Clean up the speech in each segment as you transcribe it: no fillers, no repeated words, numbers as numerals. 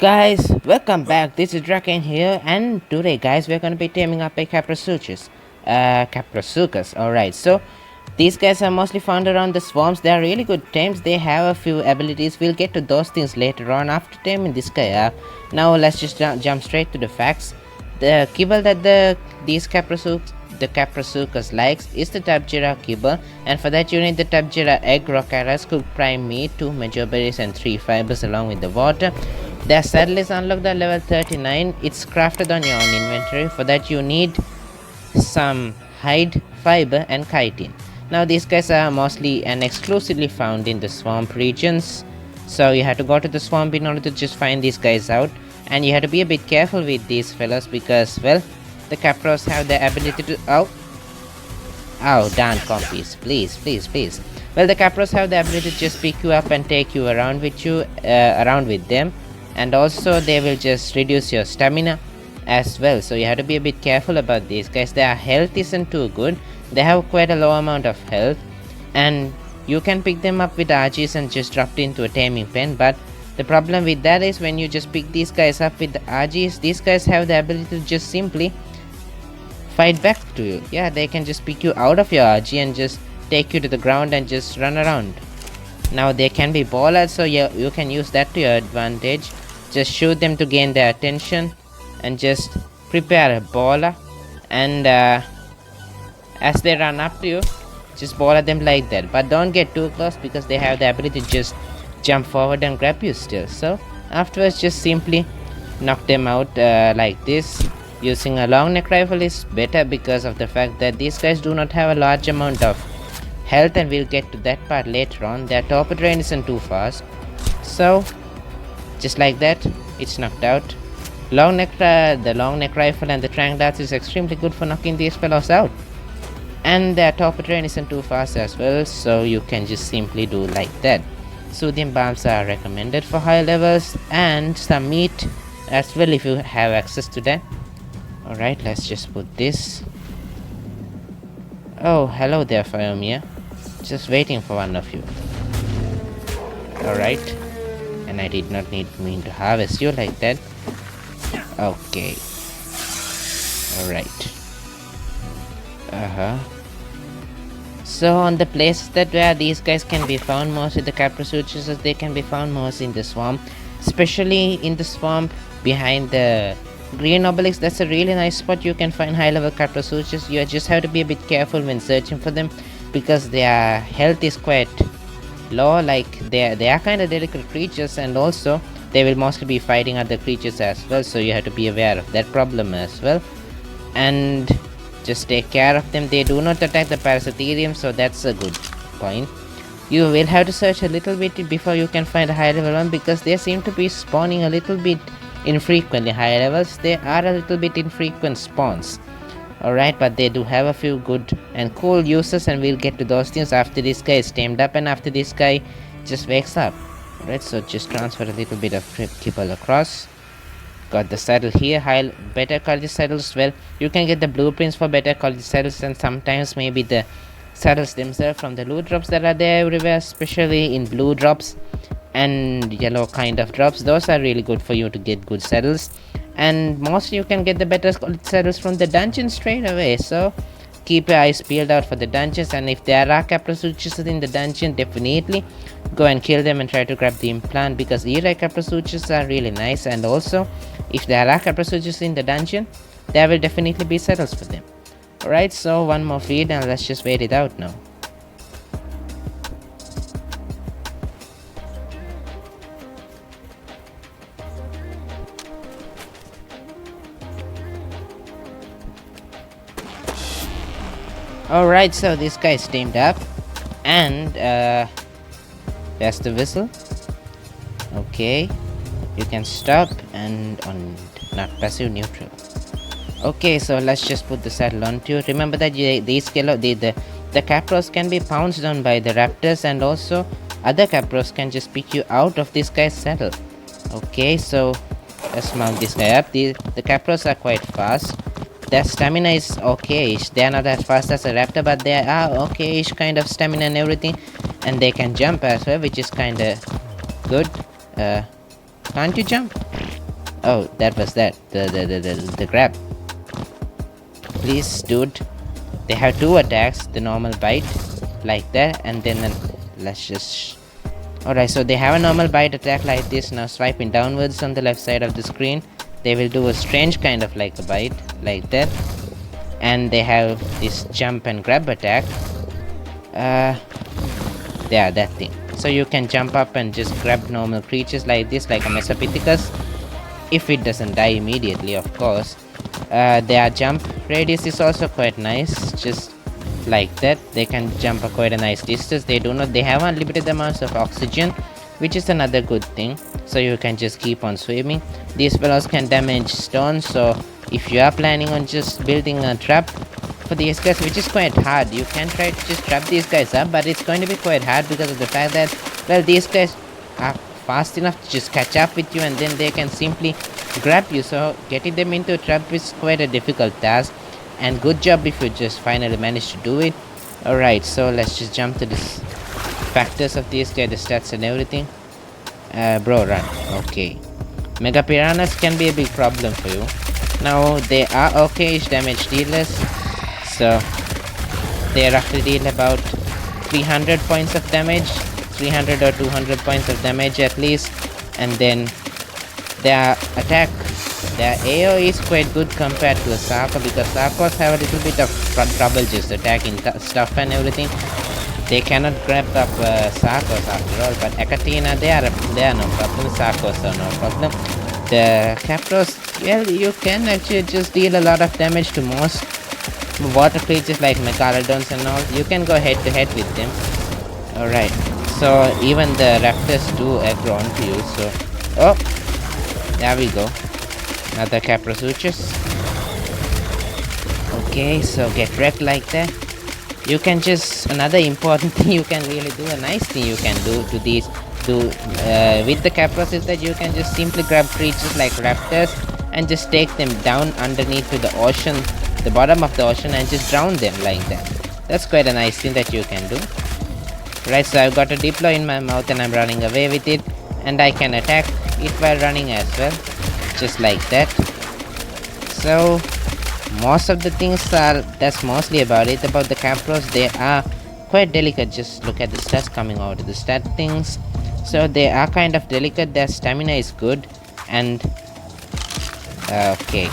Guys, welcome back. This is Drakane here, and today, guys, we're gonna be taming up a Kaprosuchus. Kaprosuchus. Alright, so these guys are mostly found around the swamps. They are really good tames. They have a few abilities. We'll get to those things later on after taming this guy up. Now, let's just jump straight to the facts. The kibble that these Kaprosuchus likes is the Tabjira kibble, and for that you need the Tabjira egg, rocaras, cooked prime meat, 2 major berries and 3 fibers along with the water. Their saddle is unlocked at level 39. It's crafted on your own inventory. For that you need some hide, fiber and chitin. Now these guys are mostly and exclusively found in the swamp regions, so you have to go to the swamp in order to just find these guys out, and you have to be a bit careful with these fellows because, well, the Capros have the ability to darn compies, please. Well, the Capros have the ability to just pick you up and take you around with them, and also they will just reduce your stamina as well, so you have to be a bit careful about these guys. Their health isn't too good. They have quite a low amount of health, and you can pick them up with RGs and just drop it into a taming pen, but the problem with that is when you just pick these guys up with the RGs, these guys have the ability to just simply fight back to you. Yeah, they can just pick you out of your RG and just take you to the ground and just run around. Now they can be ballers, so you can use that to your advantage. Just shoot them to gain their attention and just prepare a baller, and as they run up to you, just baller them like that, but don't get too close because they have the ability to just jump forward and grab you still. So afterwards just simply knock them out like this. Using a long neck rifle is better because of the fact that these guys do not have a large amount of health, and we'll get to that part later on. Their torpedo train isn't too fast, so just like that it's knocked out. The long neck rifle and the tranq darts is extremely good for knocking these fellows out, and their torpedo train isn't too fast as well, so you can just simply do like that. Soothing balms are recommended for high levels, and some meat as well if you have access to that. Alright, let's just put this. Oh, hello there, Fiomia. Just waiting for one of you. Alright. And I did not mean to harvest you like that. Okay. Alright. So on the places where these guys can be found mostly, the Kaprosuchus, they can be found mostly in the swamp. Especially in the swamp behind the green obelisk. That's a really nice spot. You can find high level Kaprosuchus. You just have to be a bit careful when searching for them because their health is quite low. Like they are kind of delicate creatures, and also they will mostly be fighting other creatures as well, so you have to be aware of that problem as well, and just take care of them. They do not attack the parasitherium, so that's a good point. You will have to search a little bit before you can find a high level one because they seem to be spawning a little bit infrequently. High levels, they are a little bit infrequent spawns. Alright, but they do have a few good and cool uses, and we'll get to those things after this guy is tamed up and after this guy just wakes up. Alright, so just transfer a little bit of kibble across. Got the saddle here. Better quality saddles. Well, you can get the blueprints for better quality saddles, and sometimes maybe the saddles themselves from the loot drops that are there everywhere, especially in blue drops and yellow kind of drops. Those are really good for you to get good saddles, and mostly you can get the better quality saddles from the dungeon straight away, so keep your eyes peeled out for the dungeons. And if there are Kaprosuchus in the dungeon, definitely go and kill them and try to grab the implant, because Era Kaprosuchus are really nice, and also if there are Kaprosuchus in the dungeon, there will definitely be saddles for them. Alright, so one more feed and let's just wait it out now. Alright, so this guy is tamed up, and there's the whistle. Okay, you can stop and on not passive, neutral. Okay, so let's just put the saddle onto you. Remember that the Capros can be pounced on by the raptors, and also other Capros can just pick you out of this guy's saddle. Okay, so let's mount this guy up. The Capros are quite fast. Their stamina is okay-ish. They are not as fast as a raptor, but they are okay-ish kind of stamina and everything. And they can jump as well, which is kind of good. Can't you jump? Oh, that was that. The grab. Please, dude. They have two attacks. The normal bite, like that, and then let's just. Alright, so they have a normal bite attack like this. Now swiping downwards on the left side of the screen, they will do a strange kind of like a bite, like that. And they have this jump and grab attack. Yeah, that thing. So you can jump up and just grab normal creatures like this, like a Mesopithecus. If it doesn't die immediately, of course. Their jump radius is also quite nice, just like that. They can jump quite a nice distance. They have unlimited amounts of oxygen, which is another good thing. So you can just keep on swimming. These fellows can damage stones, so if you are planning on just building a trap for these guys, which is quite hard, you can try to just trap these guys up, but it's going to be quite hard because of the fact that, well, these guys are fast enough to just catch up with you and then they can simply grab you. So getting them into a trap is quite a difficult task, and good job if you just finally manage to do it. Alright, so let's just jump to this factors of these guys, the stats and everything. Bro, run. Okay. Mega piranhas can be a big problem for you. Now they are okay-ish damage dealers, so they roughly deal about 300 points of damage, 300 or 200 points of damage at least. And then their attack, their AO is quite good compared to a Sarko, because Sarkos have a little bit of trouble just attacking stuff and everything. They cannot grab up Sarkos after all, but Akatina, they are no problem. Sarkos are no problem. The Kapros, well, you can actually just deal a lot of damage to most water creatures like Megalodons and all. You can go head to head with them. Alright, so even the raptors do aggro onto you, so... Oh! There we go. Another Kaprosuchus. Okay, so get wrecked like that. You can just... Another important thing you can really do, a nice thing you can do to these... with the Kapros is that you can just simply grab creatures like raptors and just take them down underneath to the ocean, the bottom of the ocean, and just drown them like that. That's quite a nice thing that you can do. Right, so I've got a diplo in my mouth and I'm running away with it, and I can attack it while running as well, just like that. So most of the things are, that's mostly about it. About the Kapros, they are quite delicate. Just look at the stats coming out of the stat things. So they are kind of delicate. Their stamina is good, and okay,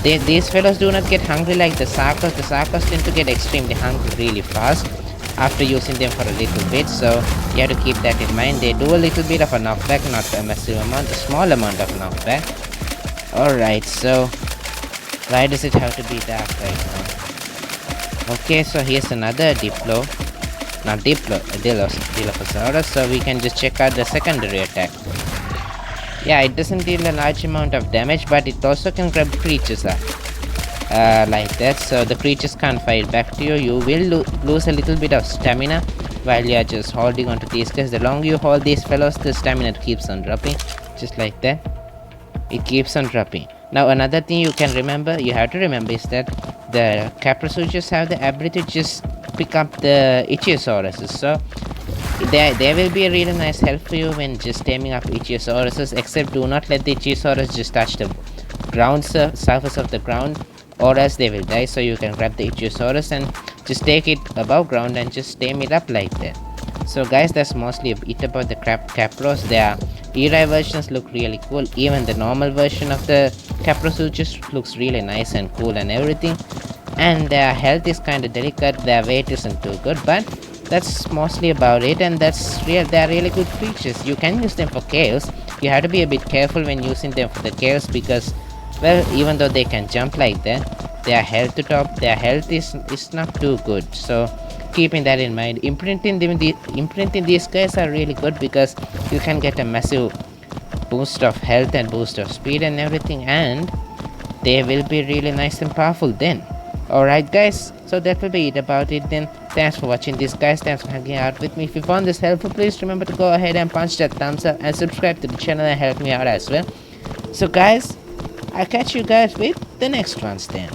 these fellows do not get hungry like the Sarkos. The Sarkos tend to get extremely hungry really fast after using them for a little bit, so you have to keep that in mind. They do a little bit of a knockback, not a massive amount, a small amount of knockback. Alright, so why does it have to be dark right now? Okay, so here's another diplo. Not diplo, a Dilophosaurus, so we can just check out the secondary attack. Yeah, it doesn't deal a large amount of damage, but it also can grab creatures up. Like that, so the creatures can't fight back to you. You will lose a little bit of stamina while you are just holding onto these guys. The longer you hold these fellows, the stamina keeps on dropping, just like that. It keeps on dropping. Now another thing you can remember, you have to remember, is that the Kaprosuchus have the ability to just pick up the Ichthyosaurus. So they will be a really nice help for you when just taming up Ichthyosaurus, except do not let the Ichthyosaurus just touch the ground surface of the ground, or else they will die. So you can grab the Ichthyosaurus and just take it above ground and just tame it up like that. So guys, that's mostly it about the Kapros. Their Eri versions look really cool. Even the normal version of the Kaprosuchus looks really nice and cool and everything. And their health is kind of delicate. Their weight isn't too good, but that's mostly about it. And they're really good creatures. You can use them for chaos. You have to be a bit careful when using them for the chaos, because, well, even though they can jump like that, their health is not too good. So keeping that in mind, imprinting these guys are really good, because you can get a massive boost of health and boost of speed and everything, and they will be really nice and powerful then. Alright guys, so that will be it about it then. Thanks for watching this guys, thanks for hanging out with me. If you found this helpful, please remember to go ahead and punch that thumbs up and subscribe to the channel and help me out as well. So guys, I'll catch you guys with the next ones then.